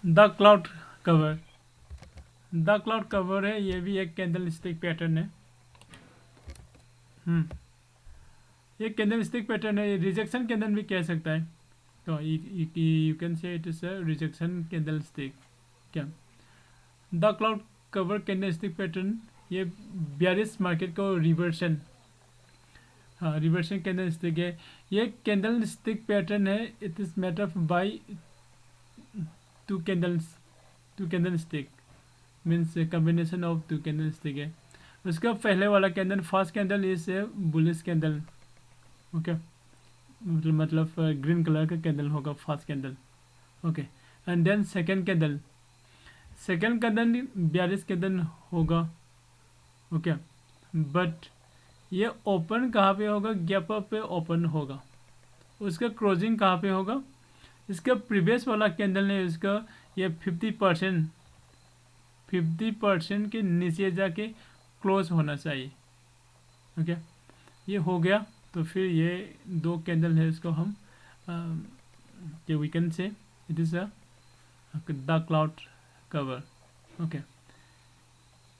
The cloud cover, the cloud cover है, ये भी एक कैंडल स्टिक पैटर्न है। ये कैंडल स्टिक पैटर्न है, रिजेक्शन कैंडल भी कह सकता है। तो you can say it is a rejection candlestick. क्या the cloud cover candlestick pattern, ये बेयरिश मार्केट को रिवर्सन, हाँ रिवर्सन कैंडल स्टिक है। ये कैंडल स्टिक पैटर्न है, it is made up by two candles, two candlestick means combination of to candlestick है। उसका पहले वाला candle, first candle is bullish candle, okay, मतलब ग्रीन कलर का candle होगा first candle, okay. And then second candle, second candle bearish candle होगा, okay. But ये open कहाँ पे होगा, गैप अप पे ओपन होगा। उसका क्लोजिंग कहाँ पे होगा, इसका प्रीवियस वाला कैंडल ने इसका ये 50% के नीचे जाके क्लोज होना चाहिए, ओके। ये हो गया, तो फिर ये दो कैंडल है, इसको हम we can say it is a the cloud cover, okay.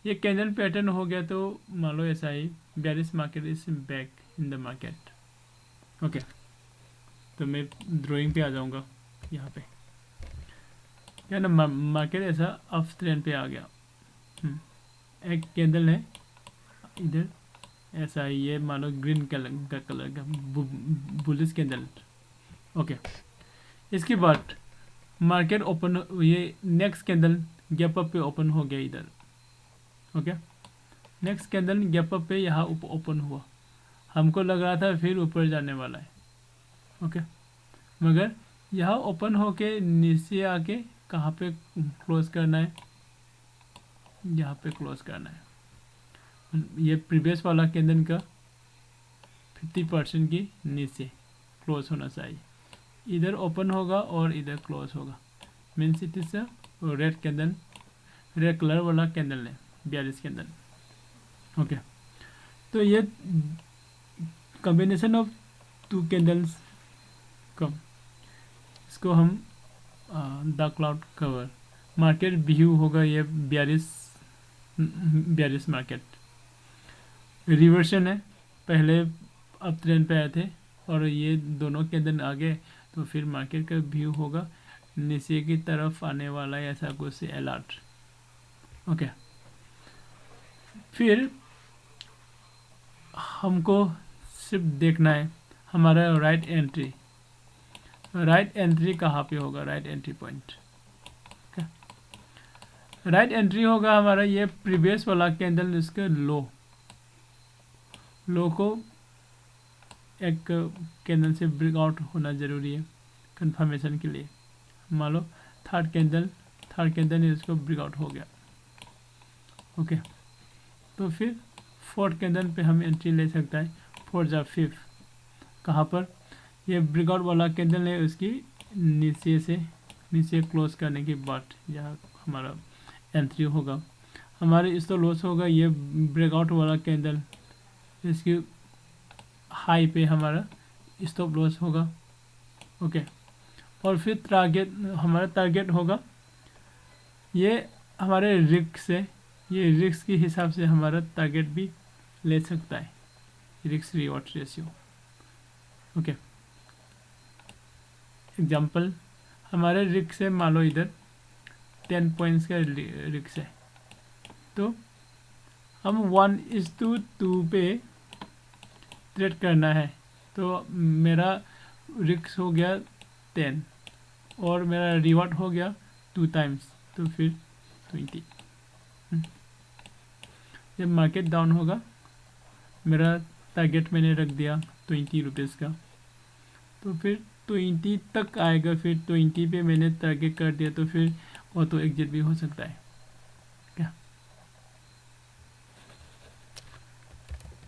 ये कैंडल पैटर्न हो गया, तो मान लो ऐसा ही bearish market is back in the market, okay. तो मैं ड्राइंग पे आ जाऊंगा यहाँ पे, क्या ना मार्केट ऐसा अप ट्रेंड पे आ गया। एक कैंडल है इधर ऐसा ही, ये मानो ग्रीन कलर का बुलिश कैंडल, ओके। इसके बाद मार्केट ओपन, ये नेक्स्ट कैंडल गैप अप पे ओपन हो गया इधर, okay. Next candle gap up पे यहाँ ओपन हुआ, हमको लग रहा था फिर ऊपर जाने वाला है, ओके। मगर यहाँ ओपन होके नीचे आके कहाँ पे क्लोज करना है, यहाँ पे क्लोज करना है। ये प्रीवियस वाला कैंडल का 50% की नीचे क्लोज होना चाहिए, इधर ओपन होगा और इधर क्लोज होगा, means it is red candle, red colour वाला कैंडल है बेयरिश कैंडल, ओके। तो ये कॉम्बिनेशन ऑफ टू कैंडल्स कम, इसको हम the cloud cover market view होगा, ये बेयरिश मार्केट रिवर्सन है, पहले अब ट्रेंड पे आए थे और ये दोनों कैंडल आ गए, तो फिर मार्केट का व्यू होगा नीचे की तरफ आने वाला है, ऐसा कुछ अलर्ट, ओके। फिर हमको सिर्फ देखना है हमारा राइट एंट्री, राइट एंट्री कहाँ पे होगा, right entry point, right entry होगा हमारा ये प्रीवियस वाला कैंडल, इसका लो को एक कैंडल से ब्रेक आउट होना ज़रूरी है कंफर्मेशन के लिए। मान लो थर्ड कैंडल इसको ब्रेक आउट हो गया, ओके। तो फिर फोर्थ कैंडल पे हम एंट्री ले सकता है, फोर्थ या फिफ्थ, कहाँ पर ये ब्रेक आउट वाला कैंडल है उसकी नीचे क्लोज करने के बाद यहाँ हमारा एंट्री होगा। हमारे इस तो लॉस होगा ये ब्रेकआउट वाला कैंडल, इसकी हाई पे हमारा स्टॉप लॉस होगा, ओके। और फिर हमारा टारगेट होगा, ये हमारे रिस्क से, ये रिस्क के हिसाब से हमारा टारगेट भी ले सकता है, risk reward ratio, okay. Example हमारे रिस्क से मान लो इधर 10 पॉइंट्स का रिस्क है, तो हम 1:2 पे ट्रेड करना है, तो मेरा रिस्क हो गया 10 और मेरा रिवॉर्ड हो गया 2 टाइम्स, तो फिर 20। जब मार्केट डाउन होगा मेरा टारगेट मैंने रख दिया 20 रुपीज़ का, तो फिर 20 तक आएगा, फिर 20 पे मैंने टारगेट कर दिया, तो फिर ऑटो एग्जिट भी हो सकता है क्या।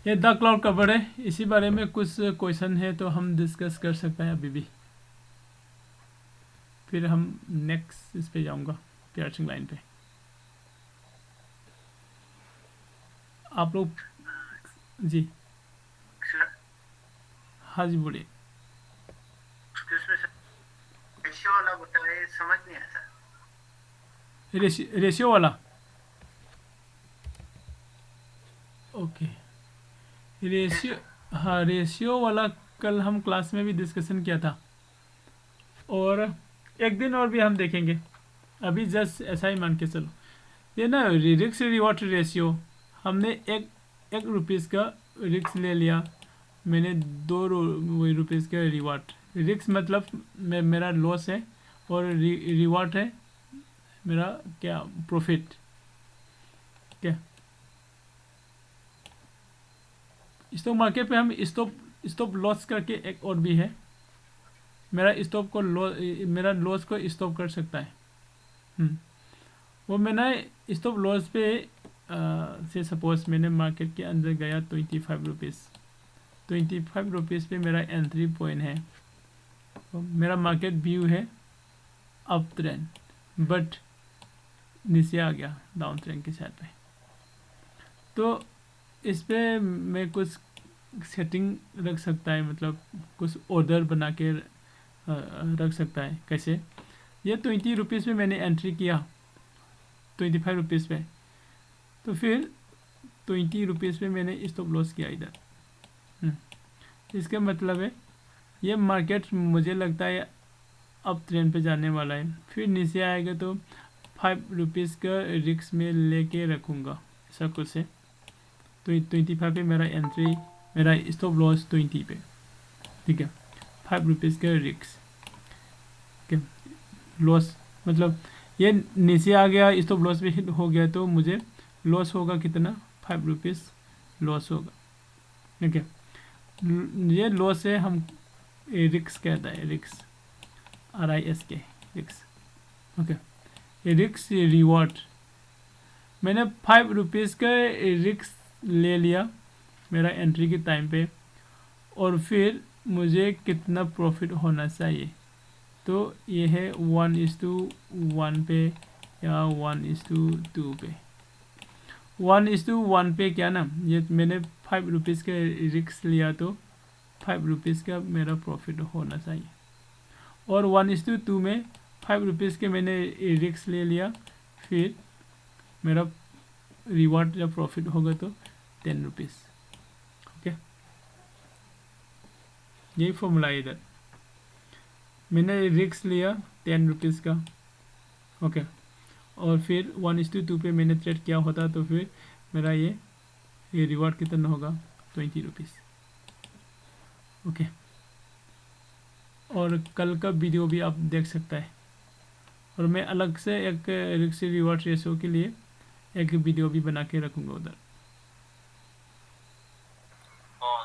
ये द क्लाउड कवर है, इसी बारे में कुछ क्वेश्चन है तो हम डिस्कस कर सकते हैं अभी भी, फिर हम नेक्स्ट इस पे जाऊंगा प्यार्चिंग लाइन पे। आप लोग जी, हाँ जी बोलिए। वाला बताए, समझ नहीं आया। रेशियो वाला, ओके। रेशियो, हाँ रेशियो वाला कल हम क्लास में भी डिस्कशन किया था, और एक दिन और भी हम देखेंगे। अभी जस्ट ऐसा ही मान के चलो, ये ना रिस्क रिवॉर्ड रेशियो, हमने एक रुपीज़ का रिस्क ले लिया, मैंने रुपीज़ का रिवॉर्ड। रिस्क मतलब मेरा लॉस है, और रिवॉर्ड है मेरा क्या, प्रॉफिट। क्या स्टॉक मार्केट पे हम स्टॉप लॉस करके एक और भी है, मेरा लॉस को स्टॉप कर सकता है। वो मैंने स्टॉप लॉस पे से सपोज मैंने मार्केट के अंदर गया 25 रुपीज़ पे मेरा एंट्री पॉइंट है, तो मेरा मार्केट व्यू है अप ट्रेंड, बट नीचे आ गया डाउन ट्रेंड के साइड पे। तो इस पे मैं कुछ सेटिंग रख सकता है, मतलब कुछ ऑर्डर बना के रख सकता है। कैसे, ये 20 रुपीज़ पे मैंने एंट्री किया 25 रुपीज़ पे, तो फिर 20 रुपीज़ पे मैंने स्टॉप लॉस किया इधर। इसका मतलब है ये मार्केट मुझे लगता है अब ट्रेंड पे जाने वाला है, फिर नीचे आएगा तो 5 रुपीज़ का रिस्क में लेके रखूँगा, ऐसा कुछ है। तो 25 पे मेरा एंट्री, मेरा स्टॉप लॉस 20 पे, ठीक है। 5 रुपीज़ का रिस्क, ठीक है। लॉस मतलब ये नीचे आ गया, स्टॉप लॉस भी हिट हो गया, तो मुझे लॉस होगा कितना, 5 रुपीज़ लॉस होगा, ठीक है। ये लॉस है, हम रिस्क कहता है, रिस्क RISK, रिस्क, ओके। ये रिस्क रिवॉर्ड, मैंने 5 रुपीज़ का रिस्क ले लिया मेरा एंट्री के टाइम पे, और फिर मुझे कितना प्रॉफिट होना चाहिए, तो ये है 1:1 पे या 1:2 पे। 1:1 पे क्या ना, ये मैंने 5 रुपीज़ का रिस्क लिया, तो 5 रुपीज़ का मेरा प्रॉफिट होना चाहिए, और 1:2 में 5 रुपीज़ के मैंने रिस्क ले लिया, फिर मेरा रिवॉर्ड या प्रॉफिट होगा तो 10 रुपीज़, ओके। यही फॉर्मूला है इधर, मैंने रिस्क लिया 10 रुपीज़ का, ओके, और फिर 1:2 पे मैंने ट्रेड किया होता, तो फिर मेरा ये रिवॉर्ड कितना होगा, 20 रुपीज़, ओके। और कल का वीडियो भी आप देख सकता है, और मैं अलग से एक रिस्क रिवॉर्ड रेशो के लिए एक वीडियो भी बना के रखूँगा उधर।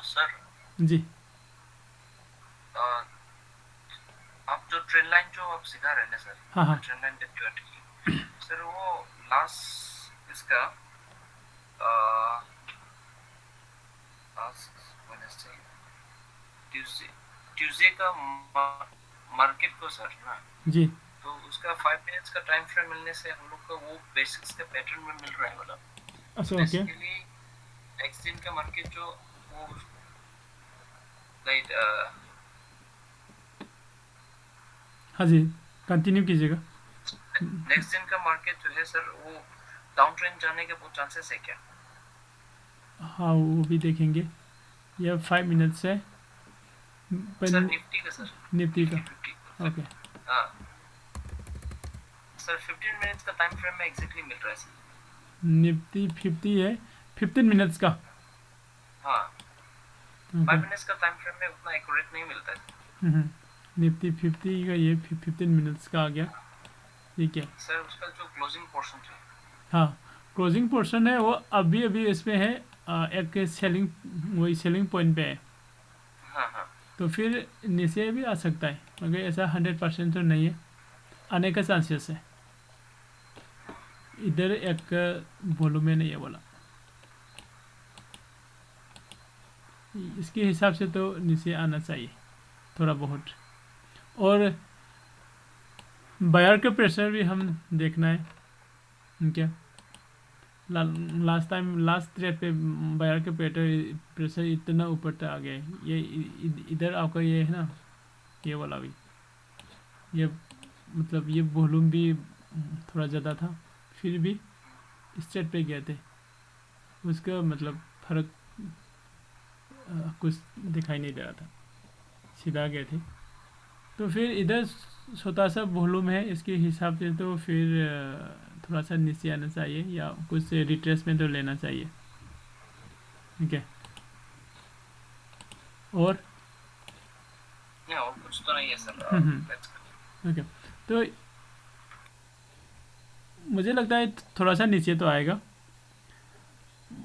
सर जी, आप जो ट्रेंड लाइन जो आप सिखा रहे हैं ना सर, हाँ हाँ, ट्रेंड लाइन सर वो लास्ट इसका ट्यूसडे का मार्केट को सर ना, जी, तो उसका 5 मिनट्स का टाइम फ्रेम मिलने से हम लोग को वो बेसिक्स का पैटर्न में मिल रहा है, मतलब अच्छा, ओके, बेसिकली नेक्स्ट दिन का मार्केट जो वो लाइक हाँ जी, कंटिन्यू कीजिएगा। नेक्स्ट दिन का मार्केट जो है सर, वो डाउन ट्रेंड जाने के बहुत चांसेस है क्या? हाँ, वो भी देखेंगे, ये 5 मिनट्स है सर निफ्टी का सर, निफ्टी का, 50 ओके। हाँ सर 15 मिनट्स का टाइम फ्रेम में एग्जैक्टली मिल रहा है सर। निफ्टी 50 है, 15 मिनट्स का, हाँ ओके। 5 मिनट्स का टाइम फ्रेम में उतना एक्यूरेट नहीं मिलता है निफ्टी 50 का ये 15 मिनट्स का आ गया, ठीक है। सर। उसका जो क्लोजिंग पोर्शन है, हाँ, क्लोजिंग पोर्शन है वो अभी अभी इसमें है, एक सेलिंग, वही सेलिंग पॉइंट पे है, हाँ हाँ तो फिर नीचे भी आ सकता है, मगर ऐसा 100% तो नहीं है, आने का चांसेस है। इधर एक वॉल्यूम में नहीं है बोला, इसके हिसाब से तो नीचे आना चाहिए थोड़ा बहुत, और बायर का प्रेशर भी हम देखना है क्या। लास्ट टाइम लास्ट ट्रेड पे बायर का प्रेशर इतना ऊपर तक आ गया है, ये इधर आपका ये है ना, ये वाला भी, ये मतलब ये वॉल्यूम भी थोड़ा ज़्यादा था, फिर भी स्ट्रेट पे गए थे, उसका मतलब फर्क कुछ दिखाई नहीं दे रहा था, सीधा गए थे। तो फिर इधर छोटा सा वॉल्यूम है इसके हिसाब से, तो फिर थोड़ा सा नीचे आना चाहिए या कुछ रिट्रेसमेंट तो लेना चाहिए। ठीक है, और कुछ तो नहीं है सर। Let's go. ओके, तो मुझे लगता है थोड़ा सा नीचे तो आएगा,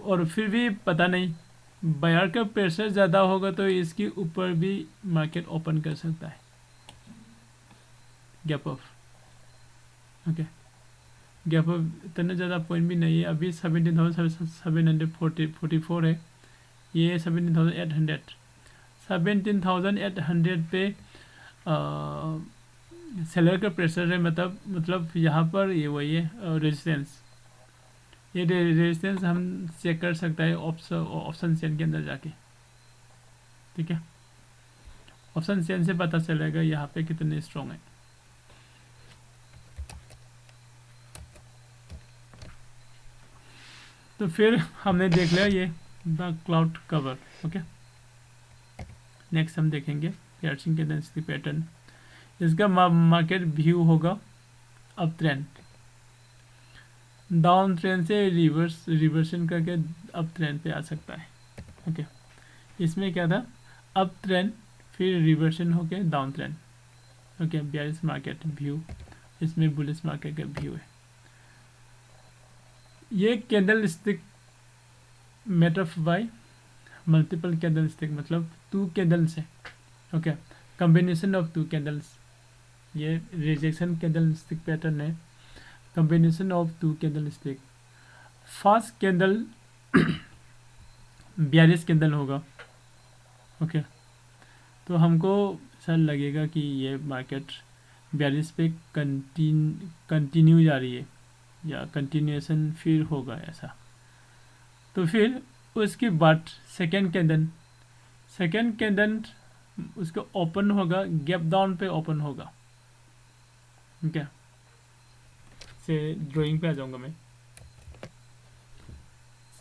और फिर भी पता नहीं, बायर का प्रेशर ज़्यादा होगा तो इसके ऊपर भी मार्केट ओपन कर सकता है, gap of. Okay, gap of इतना ज़्यादा पॉइंट भी नहीं है, अभी 17,744 है, ये 17,800, 17,800 पे सेलर का प्रेशर है, मतलब यहाँ पर ये वही है रेजिस्टेंस। ये रेजिस्टेंस हम चेक कर सकता है ऑप्शन चेन के अंदर जाके। ठीक है, ऑप्शन चेन से पता चलेगा यहाँ पे कितने स्ट्रॉन्ग है। तो फिर हमने देख लिया ये the cloud cover. Okay, next हम देखेंगे पियर्सिंग कैडेंसी पैटर्न। इसका मार्केट व्यू होगा अप ट्रेंड, डाउन ट्रेंड से रिवर्सन करके अप ट्रेंड पे आ सकता है। ओके, इसमें क्या था, अप ट्रेंड फिर रिवर्सन होके down trend. Okay, bearish market view, इसमें बुलिश मार्केट का व्यू है। ये candle stick made of bye multiple candle stick, मतलब 2 कैंडल्स है। ओके, कॉम्बिनेशन ऑफ 2 कैंडल्स, ये रिजेक्शन कैंडल स्टिक पैटर्न है, combination of 2 candle stick. First candle bearish candle होगा। Okay, तो हमको ऐसा लगेगा कि ये मार्केट बेयरिश पे कंटिन्यू जा रही है या कंटिन्यूएशन फिर होगा ऐसा। तो फिर उसके बाद सेकेंड कैंडल उसको ओपन होगा, गैप डाउन पे ओपन होगा। ठीक है, से ड्राइंग पे आ जाऊंगा मैं।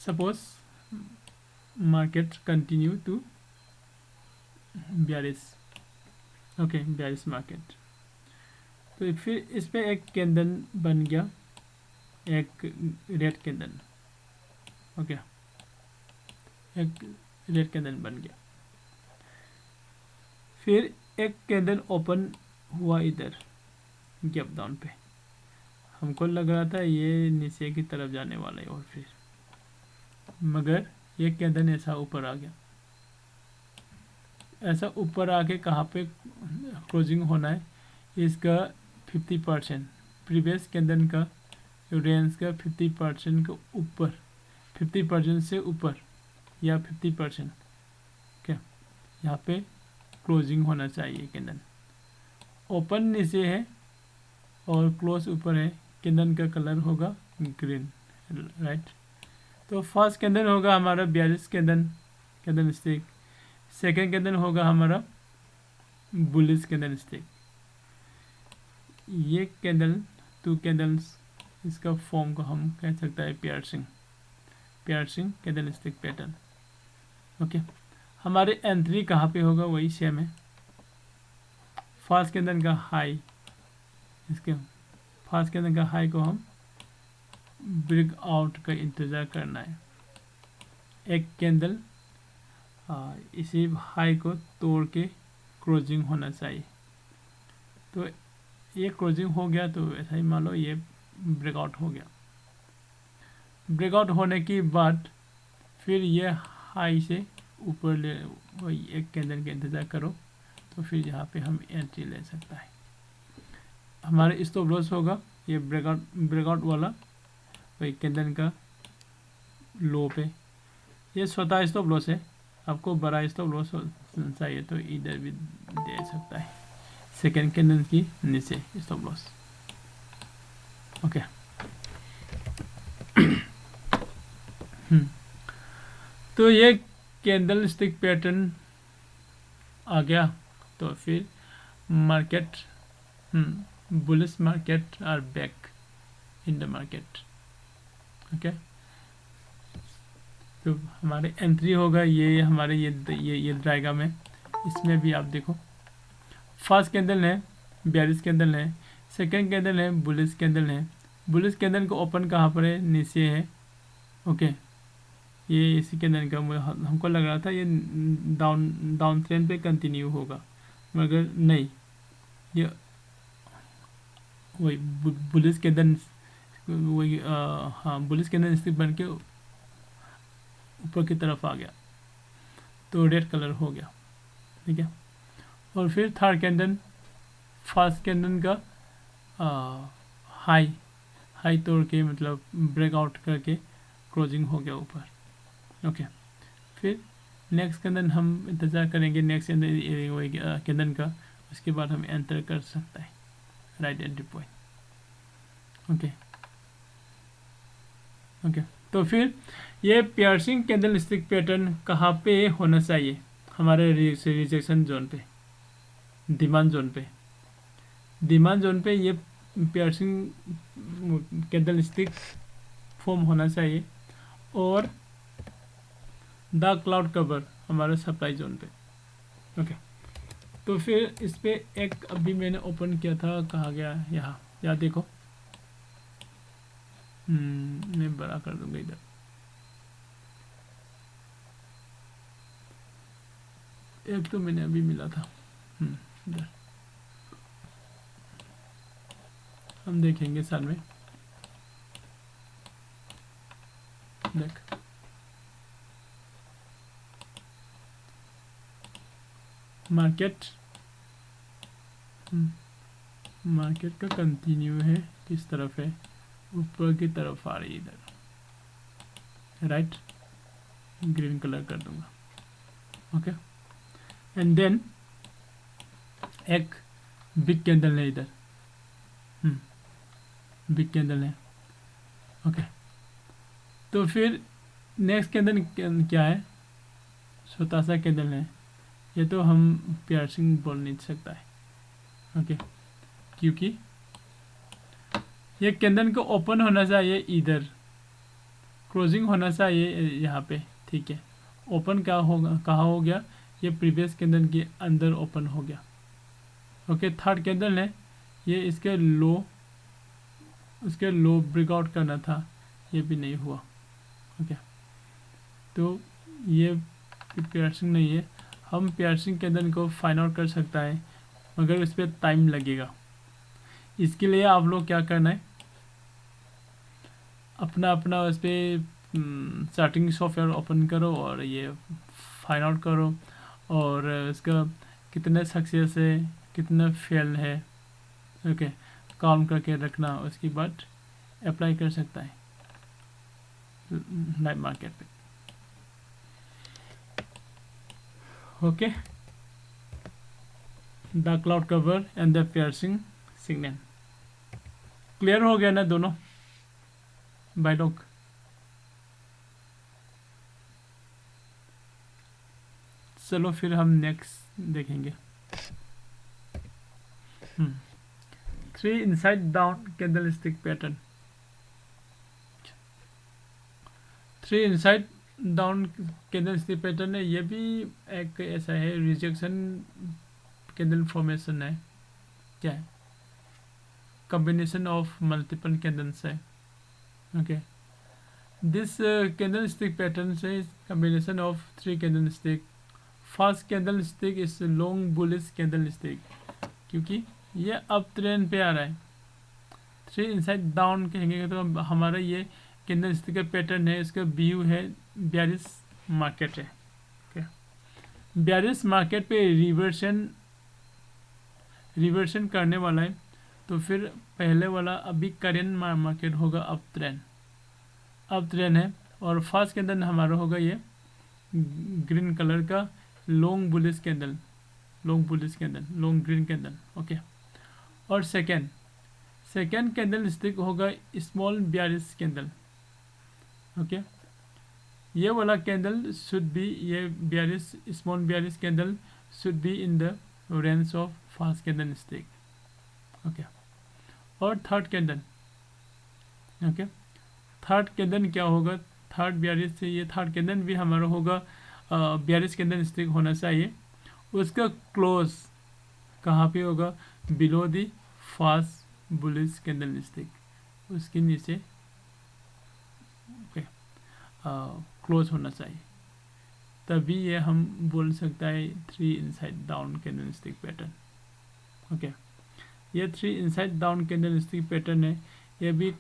Suppose market continue to bearish. Okay, bearish market, तो फिर इस पे एक कैंडल बन गया, एक रेड कैंडल। ओके, एक रेड कैंडल बन गया, फिर एक कैंडल ओपन हुआ इधर गैप डाउन पे। हमको लग रहा था ये नीचे की तरफ जाने वाला है, और फिर मगर ये कैंडल ऐसा ऊपर आ गया। ऐसा ऊपर आके कहाँ पे क्लोजिंग होना है, इसका 50% प्रीवियस कैंडल का रेंज का 50% के ऊपर, 50% से ऊपर या 50%। क्या यहाँ पे क्लोजिंग होना चाहिए कैंडल। ओपन नीचे है और क्लोज ऊपर है, कैंडल का कलर होगा ग्रीन, राइट। तो फर्स्ट कैंडल होगा हमारा bearish candle stick, second candle होगा हमारा बुलिश कैंडल स्टिक। ये कैंडल 2 कैंडल्स, इसका फॉर्म को हम कह सकता है piercing candle stick pattern. Okay, हमारे एंट्री कहाँ पे होगा, वही सेम है। फर्स्ट कैंडल का हाई, इसके फर्स्ट कैंडल का हाई को हम ब्रेक आउट का इंतज़ार करना है। एक कैंडल इसी हाई को तोड़ के क्लोजिंग होना चाहिए। तो ये क्लोजिंग हो गया, तो ऐसा ही मान लो ये ब्रेकआउट हो गया। ब्रेकआउट होने के बाद फिर ये हाई से ऊपर ले, वही एक कैंडल का इंतज़ार करो, तो फिर यहाँ पे हम एंट्री ले सकता है। हमारे स्टॉप लॉस होगा ये ब्रेकआउट वाला, वही कैंडल का लो पे। ये छोटा स्टॉप लॉस है, आपको बड़ा स्टॉप लॉस चाहिए तो इधर भी दे सकता है, सेकेंड कैंडल की नीचे स्टॉप लॉस। ओके, तो ये कैंडल स्टिक पैटर्न आ गया। तो फिर market bullish market are back. In the market. Okay, तो हमारे एंट्री होगा ये हमारे ये डायग्राम है। इसमें भी आप देखो फर्स्ट कैंडल है, बेयरिश कैंडल है, सेकंड कैंडल है, बुलिश कैंडल है। बुलिश कैंडल को ओपन कहाँ पर है, नीचे है। ओके, ये इसी कैंडल का हमको लग रहा था ये डाउन ट्रेंड पे कंटिन्यू होगा, मगर नहीं, ये वही बुलिश कैंडल, वही हाँ बुलिश कैंडल स्टिक बन के ऊपर की तरफ आ गया, तो रेड कलर हो गया। ठीक है, और फिर थर्ड कैंडल फर्स्ट कैंडल का हाई तोड़ के मतलब ब्रेकआउट करके क्लोजिंग हो गया ऊपर। ओके, फिर नेक्स्ट कैंडल हम इंतज़ार करेंगे नेक्स्ट कैंडल का, उसके बाद हम एंटर कर सकता है right entry point. Okay okay, तो फिर ये पियर्सिंग कैंडल स्टिक पैटर्न कहाँ पे होना चाहिए, हमारे रिजेक्शन जोन पे, डिमांड जोन पे। डिमांड जोन पे ये पियर्सिंग कैंडल स्टिक फॉर्म होना चाहिए, और द क्लाउड कवर हमारे सप्लाई जोन पे। ओके, तो फिर इस पे एक अभी मैंने ओपन किया था, कहाँ गया, यहाँ देखो, मैं बड़ा कर दूंगा इधर। एक तो मैंने अभी मिला था, इधर हम देखेंगे साल में। देख, मार्केट का कंटिन्यू है, किस तरफ है, ऊपर की तरफ आ रही है इधर, राइट, ग्रीन कलर कर दूंगा। ओके, एंड देन एक बिग कैंडल है इधर, बिग कैंडल है। ओके, तो फिर नेक्स्ट कैंडल क्या है, छोटा सा कैंडल है, ये तो हम पियर्सिंग बोल नहीं सकता है। ओके, क्योंकि ये कैंडल को ओपन होना चाहिए इधर, क्लोजिंग होना चाहिए यहाँ पे। ठीक है, ओपन क्या होगा, कहाँ हो गया, ये प्रीवियस कैंडल के अंदर ओपन हो गया। ओके, थर्ड कैंडल है, ये इसके लो ब्रेकआउट करना था, ये भी नहीं हुआ। ओके, तो ये पियर्सिंग नहीं है, हम पियर्सिंग कैंडल को फाइंड आउट कर सकता है, मगर इस पर टाइम लगेगा। इसके लिए आप लोग क्या करना है, अपना उस पर चार्टिंग सॉफ्टवेयर ओपन करो और ये फाइंड आउट करो, और इसका कितने सक्सेस है कितना फेल है, ओके, काउंट करके रखना, उसके बाद अप्लाई कर सकता है लाइव मार्केट पे। Okay, the cloud cover and the piercing signal, clear हो गया ना दोनों भाई लोग। चलो फिर हम नेक्स्ट देखेंगे। 3 inside down candlestick pattern. 3 inside down candlestick pattern है, ये भी एक ऐसा है रिजेक्शन कैंडल फॉर्मेशन है। क्या है, combination of multiple candles है। okay, this candlestick pattern is combination of 3 candlestick। first candlestick is long bullish candlestick, क्योंकि ये अप ट्रेंड पे आ रहा है। 3 इनसाइड डाउन कहेंगे तो हमारा ये कैंडलस्टिक का पैटर्न है, इसका व्यू है बेयरिश मार्केट है। okay, बेयरिश मार्केट पे रिवर्शन करने वाला है, तो फिर पहले वाला अभी करेंट मार्केट होगा अप ट्रेंड है, और फर्स्ट कैंडल हमारा होगा ये ग्रीन कलर का long bullish candle, long green candle. Okay, और सेकेंड कैंडल स्टिक होगा स्मॉल बेयरिश कैंडल। ओके, ये वाला कैंडल शुड बी, ये bearish small bearish candle should be in the range of first candle stick. Okay, और third candle okay, third candle क्या होगा, third bearish से ये third candle भी हमारा होगा बियरिश कैंडल स्टिक होना चाहिए। उसका क्लोज कहाँ पे होगा, below the fast bullish candle stick, उसके नीचे ओके क्लोज होना चाहिए, तभी ये हम बोल सकता है 3 inside down candlestick pattern. Okay, ये 3 inside down candlestick pattern है। ये भी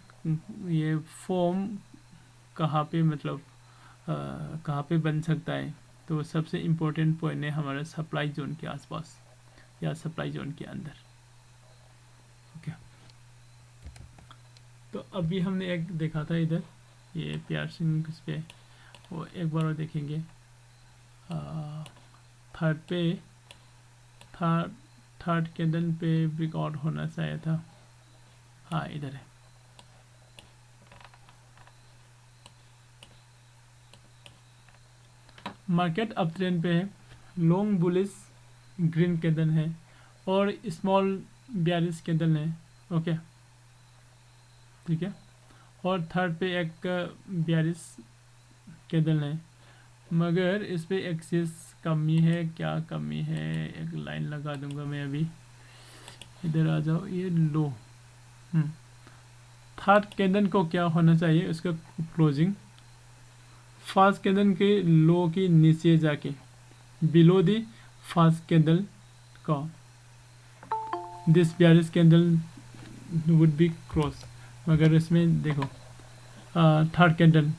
ये फॉर्म कहाँ पे मतलब कहाँ पे बन सकता है, तो सबसे इम्पोर्टेंट पॉइंट है हमारा सप्लाई जोन के आसपास या सप्लाई जोन के अंदर। ओके, तो अभी हमने एक देखा था इधर ये पियर्सिंग उस पे, वो एक बार और देखेंगे। थर्ड पे थर्ड कैंडल पे ब्रेकआउट होना चाहिए था, हाँ इधर है। मार्केट अप ट्रेंड पे है, लॉन्ग बुलिश ग्रीन कैंडल है और स्मॉल बियरिश कैंडल है। ओके ठीक है, और थर्ड पे एक बियरिश कैंडल है, मगर इस पे एक्सिस कमी है। क्या कमी है, एक लाइन लगा दूंगा मैं अभी, इधर आ जाओ, ये लो थर्ड कैंडल को क्या होना चाहिए, उसका क्लोजिंग फर्स्ट कैंडल के लो के नीचे जाके बिलो दी फर्स्ट कैंडल का this bearish candle would be cross. मगर इसमें देखो थर्ड कैंडल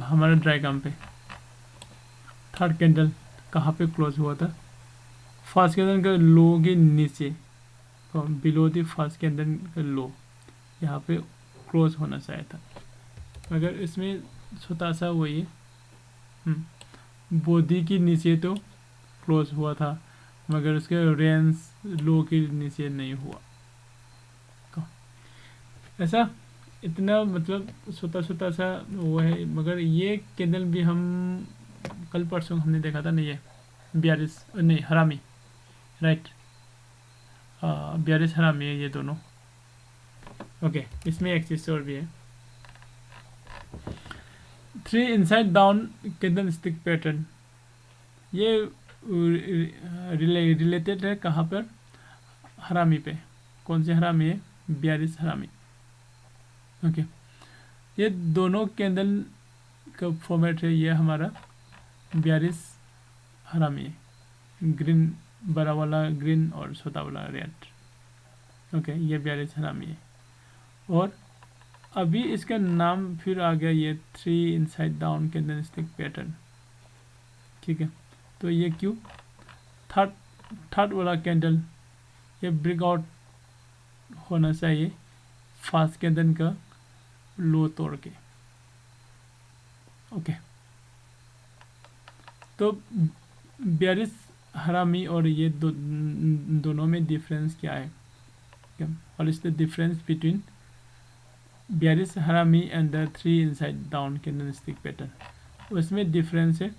हमारा डायग्राम पे थर्ड कैंडल कहाँ पे क्लोज हुआ था, फर्स्ट कैंडल का लो के नीचे, बिलो दी फर्स्ट कैंडल का लो, यहाँ पे क्लोज होना चाहिए था। मगर इसमें छोटा सा वही बॉडी के नीचे तो क्लोज हुआ था, मगर उसके रेंज लो के नीचे नहीं हुआ। ऐसा इतना मतलब छोटा सा वो है। मगर ये कैंडल भी हम कल परसों हमने देखा था, नहीं है बियरिश नहीं हरामी, राइट बियरिश हरामी है ये दोनों। ओके, इसमें एक चीज़ और भी है, 3 inside down candlestick pattern, ये रिलेटेड है कहाँ पर, हरामी पे। कौन से हरामी है, बियरिश हरामी। ओके, ये दोनों कैंडल का फॉर्मेट है, ये हमारा बियरिश हरामी है, ग्रीन बड़ा वाला ग्रीन और छोटा वाला रेड। ओके, ये बियरिश हरामी है। और अभी इसका नाम फिर आ गया ये 3 inside down candlestick pattern. ठीक है, तो ये क्यों, थर्ड वाला कैंडल ये ब्रेकआउट होना चाहिए फर्स्ट कैंडल का लो तोड़ के। ओके, तो बियरिश हरामी और ये दोनों में डिफरेंस क्या है, what is the difference between bearish harami and the 3 inside down candlestick pattern, उसमें डिफरेंस है।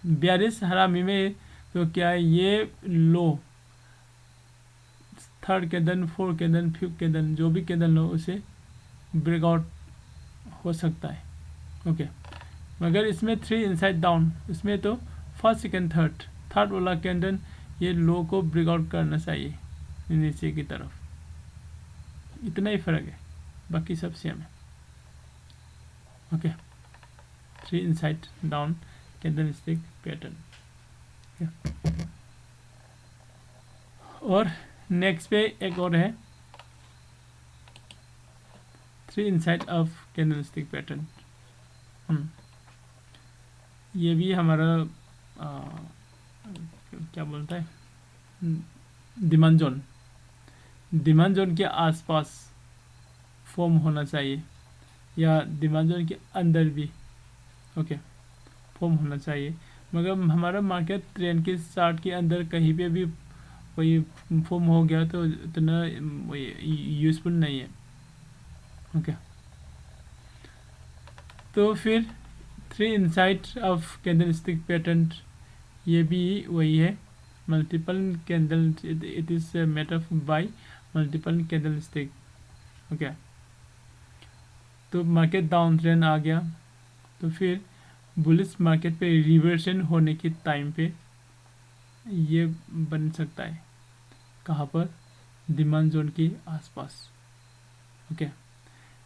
बियरिश हरामी में तो क्या है, ये लो third candle, fourth candle, fifth candle, जो भी कैंडल हो उसे ब्रेकआउट हो सकता है। ओके, मगर इसमें 3 इनसाइड डाउन, इसमें तो फर्स्ट सेकेंड थर्ड वाला कैंडल ये लो को ब्रेकआउट करना चाहिए नीचे की तरफ, इतना ही फर्क है, बाकी सब सेम है। Okay, 3 inside down candlestick pattern. और नेक्स्ट पे एक और है 3 inside of candle stick pattern. ये भी हमारा क्या बोलता है, डिमांड जोन के आसपास फॉर्म होना चाहिए, या डिमांड जोन के अंदर भी ओके फॉर्म होना चाहिए। मगर हमारा मार्केट ट्रेंड के चार्ट के अंदर कहीं पे भी वही फॉर्म हो गया तो इतना यूज़फुल नहीं है। ओके, तो फिर 3 inside of candle stick pattern, ये भी वही है, multiple candle, it is made up bye multiple candle stick. Okay, तो मार्केट डाउन ट्रेंड आ गया, तो फिर बुलिश मार्केट पे रिवर्सन होने के टाइम पे ये बन सकता है कहाँ पर, डिमांड जोन के आसपास। ओके,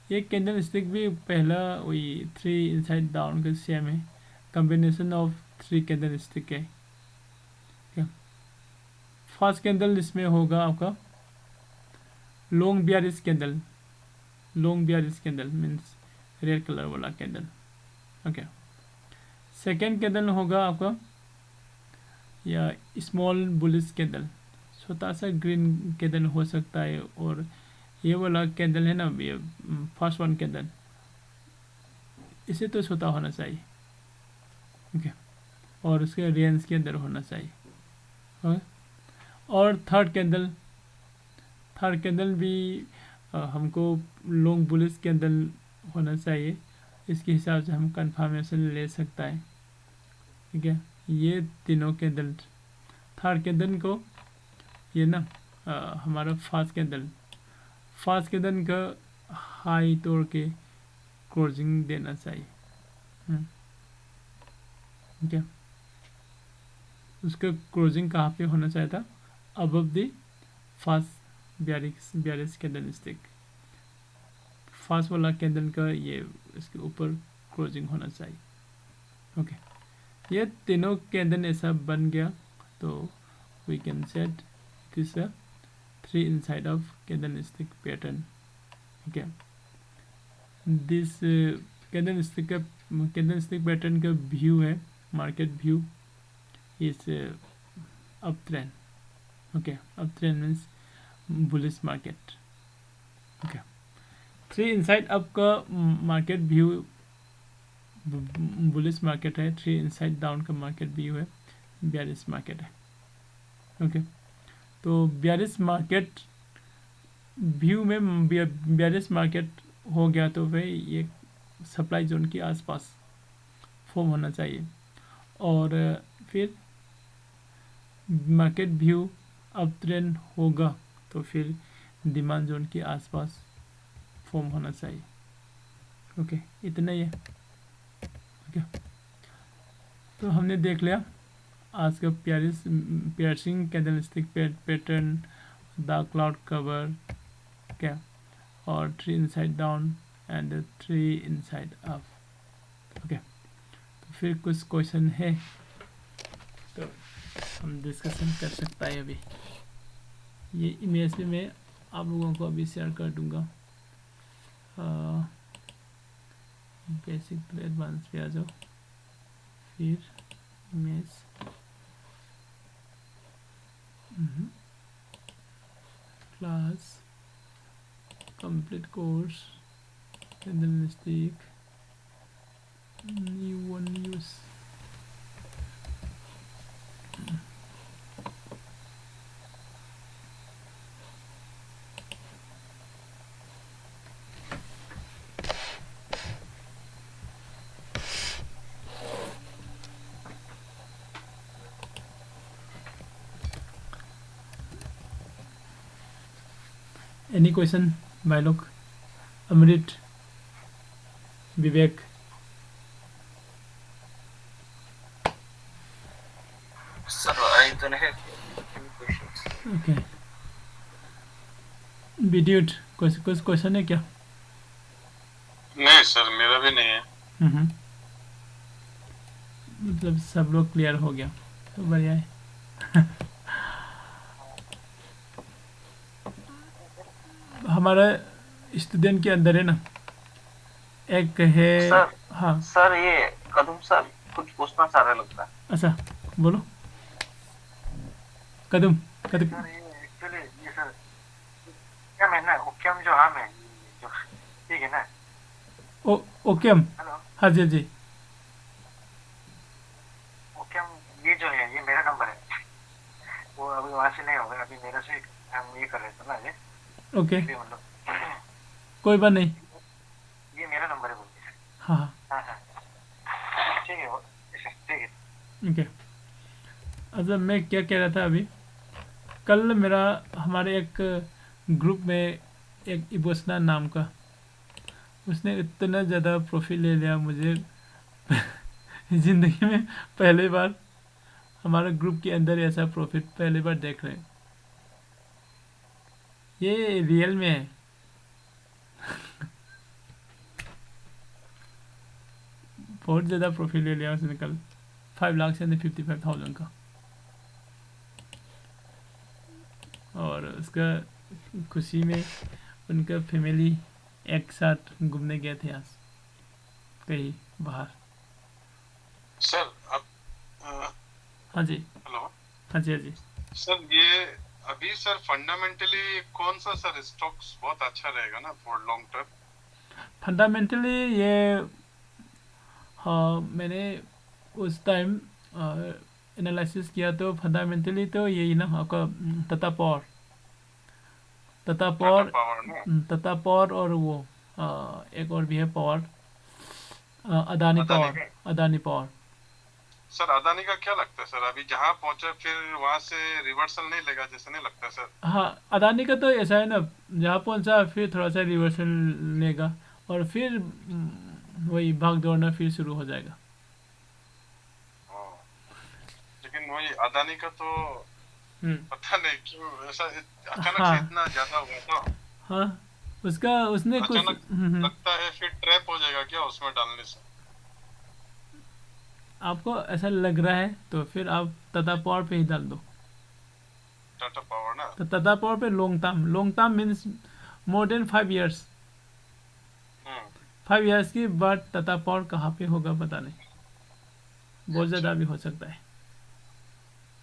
ये कैंडल स्टिक भी पहला वही 3 इनसाइड डाउन का सेम है, कॉम्बिनेशन ऑफ 3 कैंडल स्टिक है। फर्स्ट कैंडल इसमें होगा आपका long bearish candle, long bearish candle means red colour वाला कैंडल। ओके, सेकेंड कैंडल होगा आपका या स्मॉल बुलिश कैंडल, छोटा सा ग्रीन कैंडल हो सकता है, और ये वाला कैंडल है ना, ये फर्स्ट वन कैंडल, इसे तो छोटा होना चाहिए। ओके, और उसके रेंज के अंदर होना चाहिए। ओके, और थर्ड कैंडल भी हमको लॉन्ग बुलिश कैंडल होना चाहिए, इसके हिसाब से हम कंफर्मेशन ले सकता है। ठीक है, ये तीनों कैंडल, थर्ड कैंडल को ये ना हमारा फर्स्ट कैंडल का हाई तोड़ के क्लोजिंग देना चाहिए। ठीक है, उसका क्लोजिंग कहाँ पे होना चाहिए था, above the first bearish candle stick, first वाला कैंडल का ये इसके ऊपर क्लोजिंग होना चाहिए। ओके, ये तीनों कैंडल ऐसा बन गया तो we can set this 3 inside of candlestick pattern। ठीक है, दिस कैंडलस्टिक पैटर्न का व्यू है, market view is up trend. Okay, up trend means bullish market. Okay, 3 inside up का मार्केट व्यू बुलिश मार्केट है, 3 इनसाइड डाउन का market view है bearish market है। Okay, तो बेयरिश मार्केट व्यू में bearish market हो गया तो वह ये सप्लाई जोन के आसपास फॉर्म होना चाहिए, और फिर मार्केट व्यू अप ट्रेंड होगा तो फिर डिमांड जोन के आसपास फॉर्म होना चाहिए। ओके, इतना ही है। ओके, तो हमने देख लिया आज का piercing candlestick pattern, dark cloud cover क्या, और 3 inside down and 3 inside up. Okay, तो फिर कुछ क्वेश्चन है तो हम डिस्कशन कर सकता है। अभी ये इमेज भी मैं आप लोगों को अभी शेयर कर दूंगा। बेसिक टू एडवांस पे आ जाओ, फिर image, class, complete course, candlestick, new one use. Any question भाई लोग? अमृत, विवेक? Sir, I don't have any questions. Okay, विद्युत कुछ क्वेश्चन है क्या? नहीं सर, मेरा भी नहीं है। मतलब सब लोग क्लियर हो गया तो बढ़िया है। हमारा स्टूडेंट के अंदर है ना एक है सर, हाँ सर ये कदम सर कुछ पूछना चाह रहे लगता है। अच्छा, बोलो कदम। सर ये एक्चुअली ये सर क्या मैं ना ओकेम जो हाँ मैं जो ठीक है ना। ओके हम, हेलो, हाँ जी जी, ओकेम ये जो है ये मेरा नंबर है, वो अभी वहाँ से नहीं होगा, अभी मेरे से हम ये कर रहे थे ना ये ओके इसलिए मतलब कोई बात नहीं। ये मेरा नंबर है बोलते हैं। हाँ हाँ हाँ हाँ ठीक है, ठीक है। ओके। अच्छा, मैं क्या कह रहा था अभी, कल मेरा हमारे एक ग्रुप में एक इबोसना नाम का उसने इतना ज़्यादा प्रॉफिट ले लिया, मुझे ज़िंदगी में पहली बार हमारे ग्रुप के अंदर ऐसा प्रॉफिट पहली बार देख रहे हैं। ये रियल में है। बहुत ज़्यादा प्रॉफिट ले लिया उसने कल, 5,55,000 का। और उसका खुशी में उनका फैमिली एक साथ घूमने गए थे आज कहीं बाहर। सर अब हाँ जी, हेलो हाँ जी, हाँ जी। सर, ये अभी सर फंडामेंटली कौन सा सर स्टॉक्स बहुत अच्छा रहेगा ना फॉर लॉन्ग टर्म? फंडामेंटली ये, हाँ, मैंने उस टाइम एनालिसिस किया तो फंडामेंटली तो यही ना आपका Tata power, Tata Tata power, power ना? टाटा पावर और वो एक और भी है पावर, अदानी अदानी पावर, का? अदानी पावर। सर अदानी का क्या लगता है सर, अभी जहां पहुंचा फिर वहां से रिवर्सल नहीं लेगा जैसे नहीं लगता सर? हाँ, अदानी का तो ऐसा है ना, जहाँ पहुँचा फिर थोड़ा सा रिवर्सल लेगा और फिर वही भाग दौड़ना फिर शुरू हो जाएगा। हाँ। लेकिन वही अदानी का तो हम्म, पता नहीं क्यों ऐसा अचानक से हाँ, इतना ज्यादा हुआ था। हाँ, उसका उसने कुछ अचानक लगता है फिर ट्रैप हो जाएगा क्या उसमें डालने से? आपको ऐसा लग रहा है तो फिर आप टाटा पावर पे ही डाल दो। टाटा पावर ना? तो टाटा पावर पे long term means more than 5 years. Hmm. 5 years के बाद टाटा पावर कहाँ पे होगा पता नहीं, बहुत अच्छा। ज़्यादा भी हो सकता है।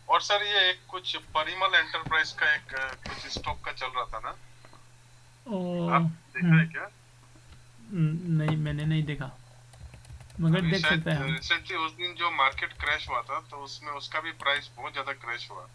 और सर ये एक कुछ परिमल एंटरप्राइज का एक कुछ स्टॉक का चल रहा था ना, और आप देखा है क्या? नहीं, मैंने नहीं देखा, मगर अभी देख शायद सकते हैं हम। रिसेंटली उस दिन जो मार्केट क्रैश हुआ था तो उसमें उसका भी प्राइस बहुत ज्यादा क्रैश हुआ।